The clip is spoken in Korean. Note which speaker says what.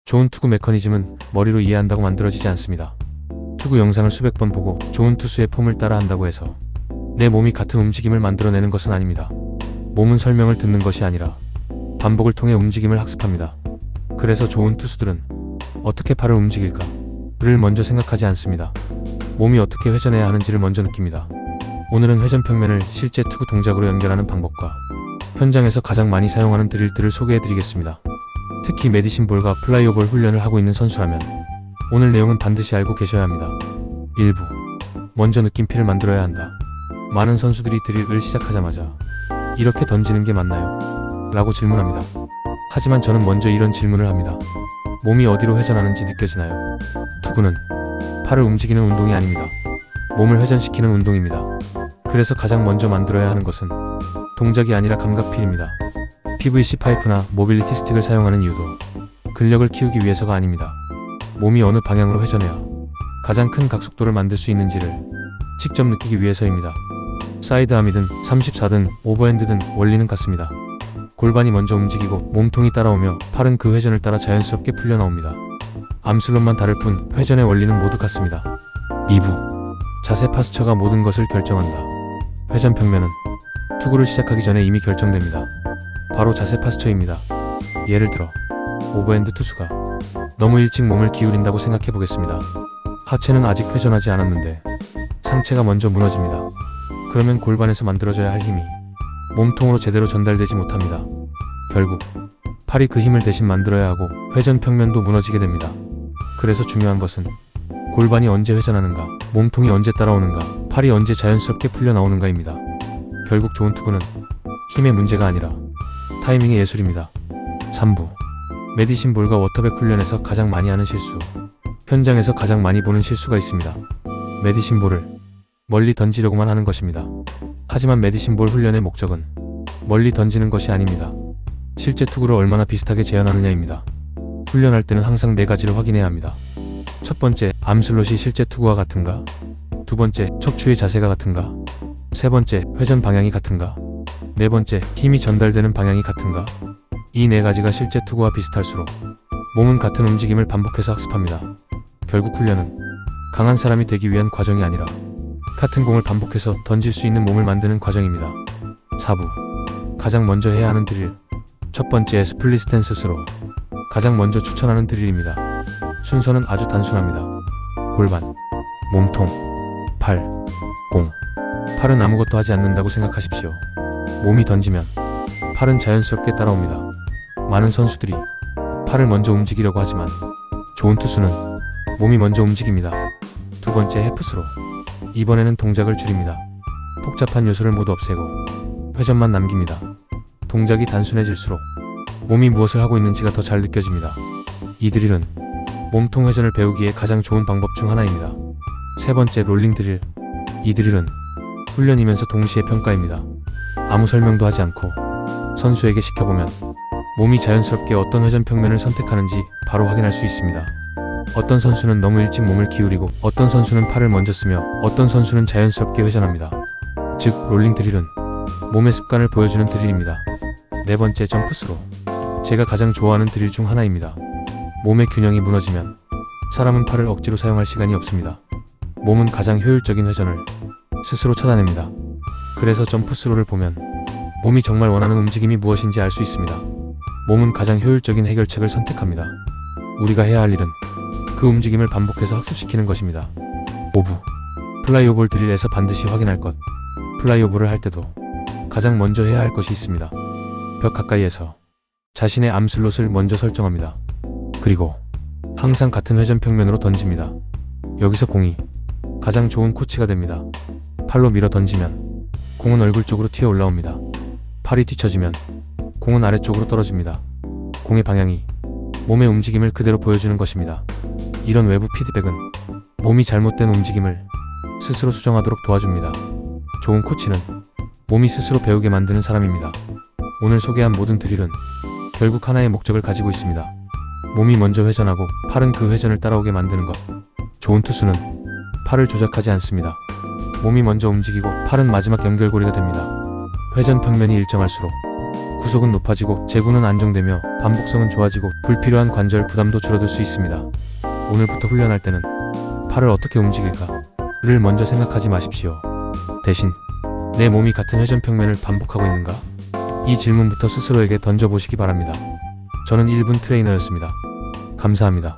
Speaker 1: 좋은 투구 메커니즘은 머리로 이해한다고 만들어지지 않습니다. 투구 영상을 수백 번 보고 좋은 투수의 폼을 따라 한다고 해서 내 몸이 같은 움직임을 만들어내는 것은 아닙니다. 몸은 설명을 듣는 것이 아니라 반복을 통해 움직임을 학습합니다. 그래서 좋은 투수들은 어떻게 팔을 움직일까를 먼저 생각하지 않습니다. 몸이 어떻게 회전해야 하는지를 먼저 느낍니다. 오늘은 회전 평면을 실제 투구 동작으로 연결하는 방법과 현장에서 가장 많이 사용하는 드릴들을 소개해드리겠습니다. 특히 메디신 볼과 플라이오볼 훈련을 하고 있는 선수라면 오늘 내용은 반드시 알고 계셔야 합니다. 1부. 먼저 느낌피를 만들어야 한다. 많은 선수들이 드릴을 시작하자마자 이렇게 던지는 게 맞나요? 라고 질문합니다. 하지만 저는 먼저 이런 질문을 합니다. 몸이 어디로 회전하는지 느껴지나요? 투구는 팔을 움직이는 운동이 아닙니다. 몸을 회전시키는 운동입니다. 그래서 가장 먼저 만들어야 하는 것은 동작이 아니라 감각필입니다. PVC 파이프나 모빌리티 스틱을 사용하는 이유도 근력을 키우기 위해서가 아닙니다. 몸이 어느 방향으로 회전해야 가장 큰 각속도를 만들 수 있는지를 직접 느끼기 위해서입니다. 사이드암이든 34든 오버핸드든 원리는 같습니다. 골반이 먼저 움직이고 몸통이 따라오며 팔은 그 회전을 따라 자연스럽게 풀려 나옵니다. 암슬롯만 다를 뿐 회전의 원리는 모두 같습니다. 2부. 자세 파스처가 모든 것을 결정한다. 회전 평면은 투구를 시작하기 전에 이미 결정됩니다. 바로 자세 파스처입니다. 예를 들어 오버핸드 투수가 너무 일찍 몸을 기울인다고 생각해 보겠습니다. 하체는 아직 회전하지 않았는데 상체가 먼저 무너집니다. 그러면 골반에서 만들어져야 할 힘이 몸통으로 제대로 전달되지 못합니다. 결국 팔이 그 힘을 대신 만들어야 하고 회전 평면도 무너지게 됩니다. 그래서 중요한 것은 골반이 언제 회전하는가, 몸통이 언제 따라오는가, 팔이 언제 자연스럽게 풀려 나오는가입니다. 결국 좋은 투구는 힘의 문제가 아니라 타이밍의 예술입니다. 3부. 메디신 볼과 워터백 훈련에서 가장 많이 하는 실수. 현장에서 가장 많이 보는 실수가 있습니다. 메디신 볼을 멀리 던지려고만 하는 것입니다. 하지만 메디신 볼 훈련의 목적은 멀리 던지는 것이 아닙니다. 실제 투구를 얼마나 비슷하게 재현하느냐입니다. 훈련할 때는 항상 4가지를 확인해야 합니다. 첫 번째, 암슬롯이 실제 투구와 같은가? 두 번째, 척추의 자세가 같은가? 세 번째, 회전 방향이 같은가? 네 번째, 힘이 전달되는 방향이 같은가? 이 4가지가 실제 투구와 비슷할수록 몸은 같은 움직임을 반복해서 학습합니다. 결국 훈련은 강한 사람이 되기 위한 과정이 아니라 같은 공을 반복해서 던질 수 있는 몸을 만드는 과정입니다. 4부. 가장 먼저 해야 하는 드릴. 첫 번째, 스플릿 스탠스 스로. 가장 먼저 추천하는 드릴입니다. 순서는 아주 단순합니다. 골반, 몸통, 팔, 공. 팔은 아무것도 하지 않는다고 생각하십시오. 몸이 던지면 팔은 자연스럽게 따라옵니다. 많은 선수들이 팔을 먼저 움직이려고 하지만 좋은 투수는 몸이 먼저 움직입니다. 두 번째, 해프스로. 이번에는 동작을 줄입니다. 복잡한 요소를 모두 없애고 회전만 남깁니다. 동작이 단순해질수록 몸이 무엇을 하고 있는지가 더 잘 느껴집니다. 이 드릴은 몸통 회전을 배우기에 가장 좋은 방법 중 하나입니다. 세 번째, 롤링 드릴. 이 드릴은 훈련이면서 동시에 평가입니다. 아무 설명도 하지 않고 선수에게 시켜보면 몸이 자연스럽게 어떤 회전 평면을 선택하는지 바로 확인할 수 있습니다. 어떤 선수는 너무 일찍 몸을 기울이고 어떤 선수는 팔을 먼저 쓰며 어떤 선수는 자연스럽게 회전합니다. 즉, 롤링 드릴은 몸의 습관을 보여주는 드릴입니다. 네 번째, 점프 스로. 제가 가장 좋아하는 드릴 중 하나입니다. 몸의 균형이 무너지면 사람은 팔을 억지로 사용할 시간이 없습니다. 몸은 가장 효율적인 회전을 스스로 찾아냅니다. 그래서 점프 스로를 보면 몸이 정말 원하는 움직임이 무엇인지 알 수 있습니다. 몸은 가장 효율적인 해결책을 선택합니다. 우리가 해야 할 일은 그 움직임을 반복해서 학습시키는 것입니다. 5부. 플라이오볼 드릴에서 반드시 확인할 것. 플라이오볼을 할 때도 가장 먼저 해야 할 것이 있습니다. 벽 가까이에서 자신의 암슬롯을 먼저 설정합니다. 그리고 항상 같은 회전 평면으로 던집니다. 여기서 공이 가장 좋은 코치가 됩니다. 팔로 밀어 던지면 공은 얼굴 쪽으로 튀어 올라옵니다. 팔이 뒤처지면 공은 아래쪽으로 떨어집니다. 공의 방향이 몸의 움직임을 그대로 보여주는 것입니다. 이런 외부 피드백은 몸이 잘못된 움직임을 스스로 수정하도록 도와줍니다. 좋은 코치는 몸이 스스로 배우게 만드는 사람입니다. 오늘 소개한 모든 드릴은 결국 하나의 목적을 가지고 있습니다. 몸이 먼저 회전하고 팔은 그 회전을 따라오게 만드는 것. 좋은 투수는 팔을 조작하지 않습니다. 몸이 먼저 움직이고 팔은 마지막 연결고리가 됩니다. 회전 평면이 일정할수록 구속은 높아지고 제구는 안정되며 반복성은 좋아지고 불필요한 관절 부담도 줄어들 수 있습니다. 오늘부터 훈련할 때는 팔을 어떻게 움직일까를 먼저 생각하지 마십시오. 대신 내 몸이 같은 회전 평면을 반복하고 있는가? 이 질문부터 스스로에게 던져보시기 바랍니다. 저는 1분 트레이너였습니다. 감사합니다.